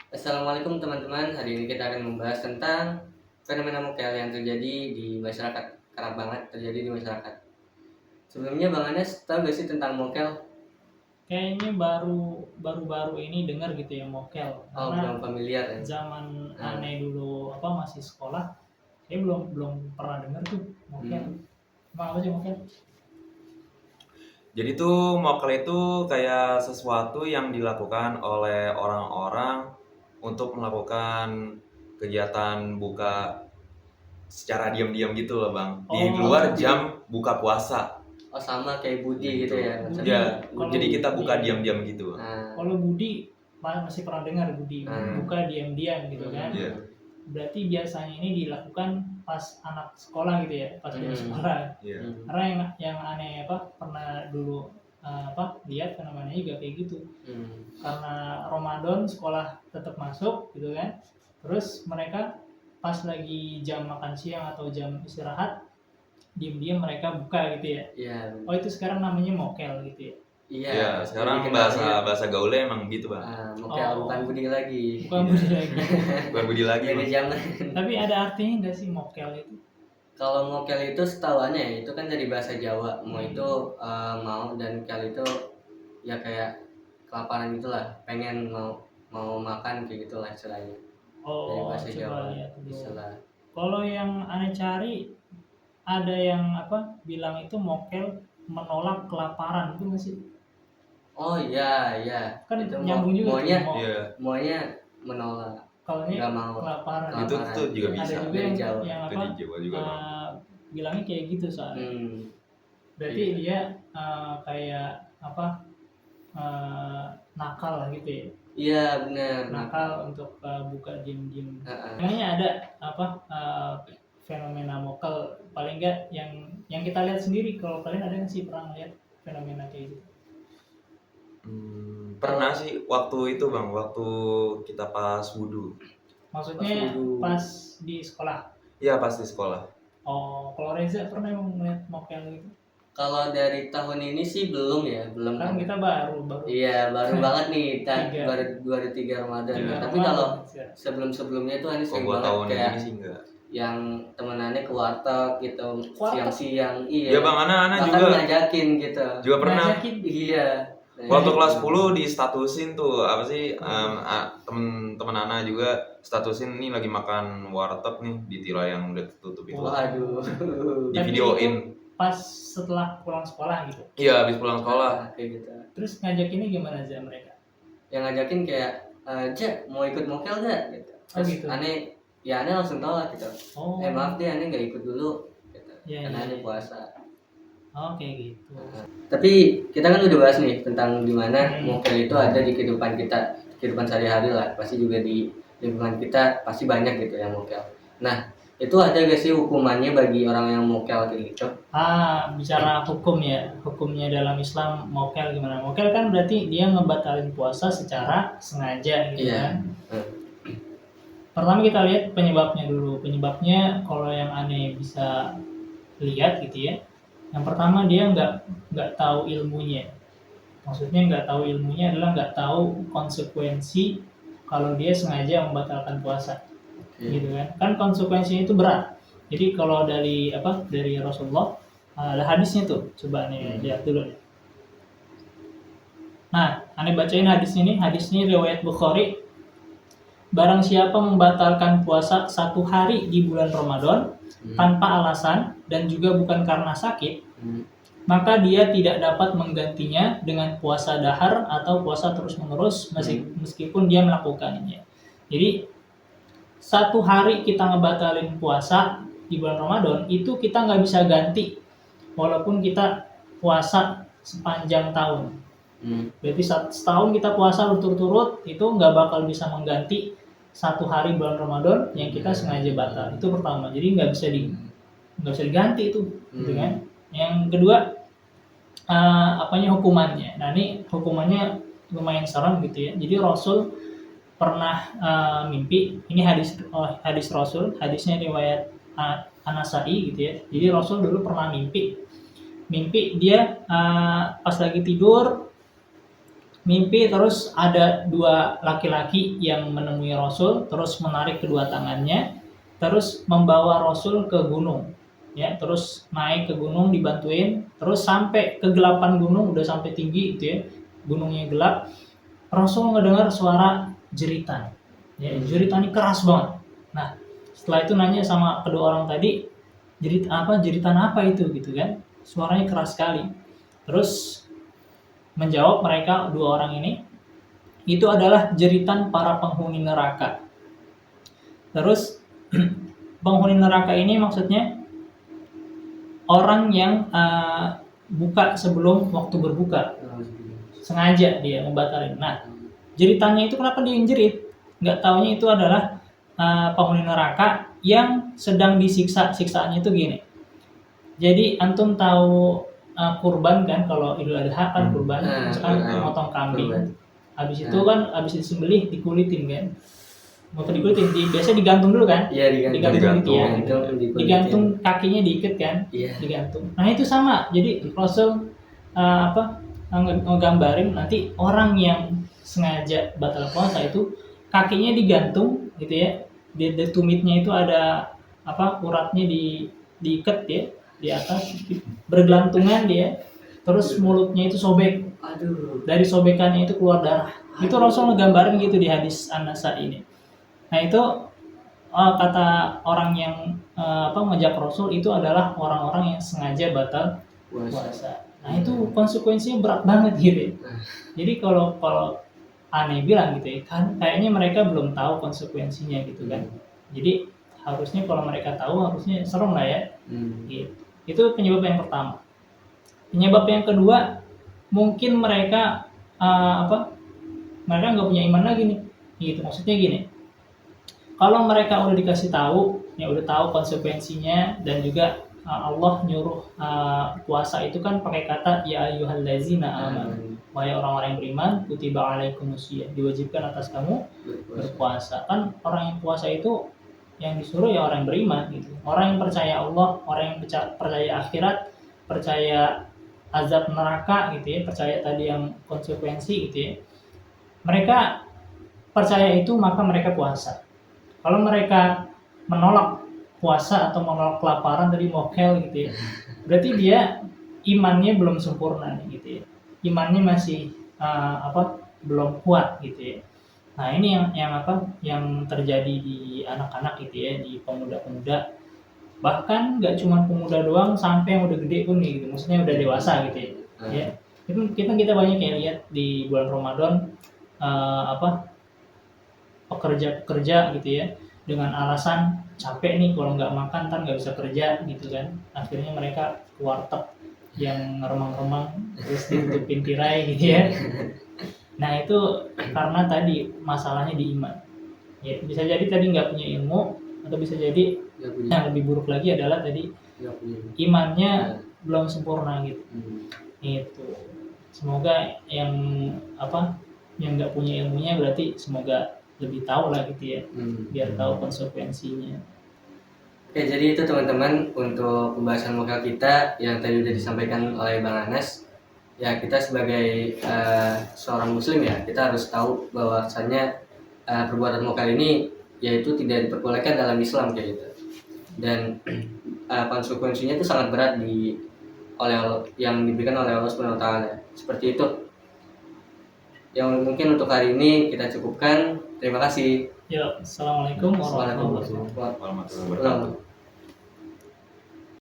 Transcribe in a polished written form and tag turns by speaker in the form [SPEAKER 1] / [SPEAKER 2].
[SPEAKER 1] Assalamualaikum teman-teman. Hari ini kita akan membahas tentang fenomena mokel yang terjadi di masyarakat. Kerap banget terjadi di masyarakat. Sebelumnya Bang Anes tahu gak sih tentang mokel?
[SPEAKER 2] Kayaknya baru-baru ini dengar gitu ya mokel,
[SPEAKER 1] Oh,
[SPEAKER 2] karena
[SPEAKER 1] belum familiar ya.
[SPEAKER 2] zaman
[SPEAKER 1] Nah,
[SPEAKER 2] aneh dulu masih sekolah, saya belum pernah dengar tuh mokel. Emang apa sih mokel?
[SPEAKER 3] Jadi tuh mokel itu kayak sesuatu yang dilakukan oleh orang-orang untuk melakukan kegiatan buka secara diam-diam gitu loh Bang. Di luar jam buka puasa.
[SPEAKER 1] Oh, sama kayak Budi gitu ya.
[SPEAKER 2] Budi.
[SPEAKER 3] Ya,
[SPEAKER 2] Kalau
[SPEAKER 3] jadi kita buka
[SPEAKER 2] Budi-
[SPEAKER 3] diam-diam gitu.
[SPEAKER 2] Kalau Budi masih pernah dengar Budi buka diam-diam gitu kan.
[SPEAKER 3] Iya.
[SPEAKER 2] Berarti biasanya ini dilakukan pas anak sekolah gitu ya, pas jam sekolah.
[SPEAKER 3] Iya.
[SPEAKER 2] Karena yang aneh pernah dulu lihat fenomenanya juga kayak gitu. Karena Ramadan sekolah tetap masuk gitu kan, terus mereka pas lagi jam makan siang atau jam istirahat diam-diam mereka buka gitu ya.
[SPEAKER 1] Iya.
[SPEAKER 2] Oh, itu sekarang namanya mokel gitu ya.
[SPEAKER 1] Iya,
[SPEAKER 3] sekarang
[SPEAKER 1] jadi
[SPEAKER 3] bahasa gaulnya emang gitu Bang.
[SPEAKER 1] mokel bukan Budi lagi.
[SPEAKER 2] Bukan Budi lagi.
[SPEAKER 3] Bukan Budi lagi.
[SPEAKER 1] Beda zaman.
[SPEAKER 2] Tapi ada artinya nggak sih mokel itu?
[SPEAKER 1] Kalau mokel itu setahuannya ya, itu kan dari bahasa Jawa. Mau itu mau, dan kel itu ya kayak kelaparan gitulah, pengen mau makan kayak gitulah istilahnya. Dari bahasa Jawa istilah.
[SPEAKER 2] Kalau yang aneh cari ada yang bilang itu mokel menolak kelaparan, itu nggak sih?
[SPEAKER 1] Oh iya,
[SPEAKER 2] Kan
[SPEAKER 1] itu
[SPEAKER 2] nyambung juga
[SPEAKER 1] maunya menolak.
[SPEAKER 2] Kalau
[SPEAKER 1] nggak mau
[SPEAKER 2] kelaparan.
[SPEAKER 3] Itu tuh juga bisa.
[SPEAKER 2] Ada juga
[SPEAKER 1] Dari
[SPEAKER 2] yang
[SPEAKER 1] Jawa.
[SPEAKER 3] Itu di Jawa juga Bang.
[SPEAKER 2] bilangnya kayak gitu soalnya. Berarti
[SPEAKER 1] Iya.
[SPEAKER 2] dia kayak nakal lah gitu ya.
[SPEAKER 1] Iya benar.
[SPEAKER 2] Nakal untuk buka diem-diem. Makanya ada fenomena mokel, paling enggak yang kita lihat sendiri. Kalau kalian ada nggak sih pernah lihat fenomena kayak gitu?
[SPEAKER 3] Pernah sih waktu itu Bang, waktu kita pas wudhu.
[SPEAKER 2] Maksudnya pas di sekolah?
[SPEAKER 3] Iya, pas di sekolah.
[SPEAKER 2] Oh, kalau Reza pernah melihat mokel gitu?
[SPEAKER 1] Kalau dari tahun ini sih belum ya, belum.
[SPEAKER 2] Kan kita baru.
[SPEAKER 1] Iya, baru banget nih, baru 3 Ramadan. Tapi kalau sebelumnya itu Anis sering banget kayak
[SPEAKER 3] ini sih enggak.
[SPEAKER 1] Yang temenannya ke warteg gitu, siang-siang. Iya.
[SPEAKER 3] Ya Bang Ana
[SPEAKER 1] bahkan
[SPEAKER 3] juga
[SPEAKER 1] ngajakin gitu.
[SPEAKER 3] Juga pernah.
[SPEAKER 1] Iya.
[SPEAKER 3] Waktu kelas 10 di statusin tuh apa sih, temen Ana juga statusin nih lagi makan warteg nih di tirai yang udah tutup itu.
[SPEAKER 1] Waduh.
[SPEAKER 3] Di videoin
[SPEAKER 2] pas setelah pulang sekolah gitu.
[SPEAKER 3] Iya, habis pulang sekolah
[SPEAKER 1] kayak gitu.
[SPEAKER 2] Terus ngajakinnya gimana aja mereka?
[SPEAKER 1] Yang ngajakin kayak, "Ja, mau ikut mokel gak?" gitu. Terus
[SPEAKER 2] gitu.
[SPEAKER 1] Aneh langsung tolak gitu. Maaf deh, Aneh gak ikut dulu gitu. Karena Aneh puasa.
[SPEAKER 2] Kayak gitu.
[SPEAKER 1] Tapi kita kan udah bahas nih tentang gimana mokel itu ada di kehidupan kita, kehidupan sehari-hari lah. Pasti juga di lingkungan kita pasti banyak gitu yang mokel. Nah, itu ada gak sih hukumannya bagi orang yang mokel kayak gitu?
[SPEAKER 2] Bicara hukum ya, hukumnya dalam Islam mokel gimana? Mokel kan berarti dia ngebatalin puasa secara sengaja gitu kan. Pertama kita lihat penyebabnya dulu. Penyebabnya kalau yang aneh bisa lihat gitu ya. Yang pertama dia nggak tahu ilmunya. Maksudnya nggak tahu ilmunya adalah nggak tahu konsekuensi kalau dia sengaja membatalkan puasa. Gitu kan? Kan konsekuensinya itu berat. Jadi kalau dari Rasulullah ada hadisnya tuh, coba nih lihat dulu. Nah, aneh bacain hadis ini riwayat Bukhari. Barang siapa membatalkan puasa 1 hari di bulan Ramadan tanpa alasan dan juga bukan karena sakit, maka dia tidak dapat menggantinya dengan puasa dahar atau puasa terus-menerus meskipun dia melakukannya. Jadi 1 hari kita ngebatalin puasa di bulan Ramadan itu kita nggak bisa ganti walaupun kita puasa sepanjang tahun. Berarti setahun kita puasa berturut-turut itu nggak bakal bisa mengganti 1 hari bulan Ramadan yang kita sengaja batal. Itu pertama. Jadi nggak bisa diganti itu, gitu kan? Yang kedua, hukumannya. Nah ini hukumannya lumayan serem gitu ya. Jadi Rasul pernah mimpi. Ini hadis Rasul, hadisnya riwayat An-Nasa'i gitu ya. Jadi Rasul dulu pernah mimpi dia pas lagi tidur mimpi terus ada dua laki-laki yang menemui Rasul, terus menarik kedua tangannya, terus membawa Rasul ke gunung. Ya, terus naik ke gunung dibantuin, terus sampai kegelapan gunung, udah sampai tinggi gitu ya. Gunungnya gelap. Rasul ngedengar suara jeritan. Ya, jeritannya keras banget. Nah, setelah itu nanya sama kedua orang tadi, jeritan apa itu gitu kan? Suaranya keras sekali. Terus menjawab mereka dua orang ini, itu adalah jeritan para penghuni neraka. Terus penghuni neraka ini maksudnya orang yang buka sebelum waktu berbuka, sengaja dia membatalkan. Nah, jeritannya itu kenapa dia jerit? Nggak taunya itu adalah penghuni neraka yang sedang disiksa. Siksaannya itu gini. Jadi antum tahu kurban kan, kalau Idul Adha kan kurban, misalkan motong kambing. Habis itu kan habis disembelih dikulitin kan. Mau dikulitin, biasanya digantung dulu kan?
[SPEAKER 1] Iya,
[SPEAKER 2] Digantung gitu ya. Digantung kakinya diikat kan?
[SPEAKER 1] Iya.
[SPEAKER 2] Digantung. Nah, itu sama. Jadi Rasul ngegambarin nanti orang yang sengaja batal puasa itu kakinya digantung gitu ya. Di tumitnya itu ada uratnya diikat ya di atas, bergelantungan dia, terus mulutnya itu sobek.
[SPEAKER 1] Aduh.
[SPEAKER 2] Dari sobekannya itu keluar darah. Itu Rasul ngegambarin gitu di hadis An-Nasa ini. Nah, itu kata orang yang ngajak Rasul itu adalah orang-orang yang sengaja batal puasa. Nah, itu konsekuensinya berat banget gitu ya. Jadi kalau aneh bilang gitu ya, kan kayaknya mereka belum tahu konsekuensinya gitu kan. Jadi harusnya kalau mereka tahu harusnya serem lah ya. Gitu. Itu penyebab yang pertama. Penyebab yang kedua, mungkin mereka mereka nggak punya iman lagi nih. Gitu, maksudnya gini. Kalau mereka udah dikasih tahu, ya udah tahu konsekuensinya, dan juga Allah nyuruh puasa itu kan pakai kata ya ayyuhallazina amanu. Wahai orang-orang yang beriman, kutiba alaikumusiyam, diwajibkan atas kamu berpuasa. Kan orang yang puasa itu yang disuruh ya orang yang beriman gitu. Orang yang percaya Allah, orang yang percaya akhirat, percaya azab neraka gitu ya, percaya tadi yang konsekuensi gitu ya. Mereka percaya itu maka mereka puasa. Kalau mereka menolak puasa atau menolak kelaparan dari mokel gitu ya, berarti dia imannya belum sempurna nih, gitu ya. Imannya masih belum kuat gitu ya. Nah, ini yang terjadi di anak-anak gitu ya, di pemuda-pemuda. Bahkan nggak cuma pemuda doang, sampai yang udah gede pun gitu, maksudnya udah dewasa gitu ya. Ya. Itu kita banyak yang lihat di bulan Ramadan pekerja gitu ya, dengan alasan capek nih, kalau nggak makan kan nggak bisa kerja gitu kan. Akhirnya mereka ke warteg yang remang-remang terus ditutupin tirai gitu ya. Nah, itu karena tadi masalahnya di iman. Ya, bisa jadi tadi nggak punya ilmu, atau bisa jadi yang lebih buruk lagi adalah tadi imannya belum sempurna gitu. Itu. Semoga yang nggak punya ilmunya berarti semoga lebih tahu lah gitu ya, biar tahu konsekuensinya.
[SPEAKER 1] Oke, jadi itu teman-teman untuk pembahasan mokel kita yang tadi udah disampaikan oleh Bang Anas. Ya, kita sebagai seorang muslim ya, kita harus tahu bahwasannya perbuatan mokel ini yaitu tidak diperbolehkan dalam Islam kayak gitu. Dan konsekuensinya itu sangat berat yang diberikan oleh Allah Subhanahu wa taala. Seperti itu. Yang mungkin untuk hari ini kita cukupkan. Terima kasih.
[SPEAKER 2] Ya, assalamualaikum warahmatullahi wabarakatuh.
[SPEAKER 3] Warahmatullahi wabarakatuh.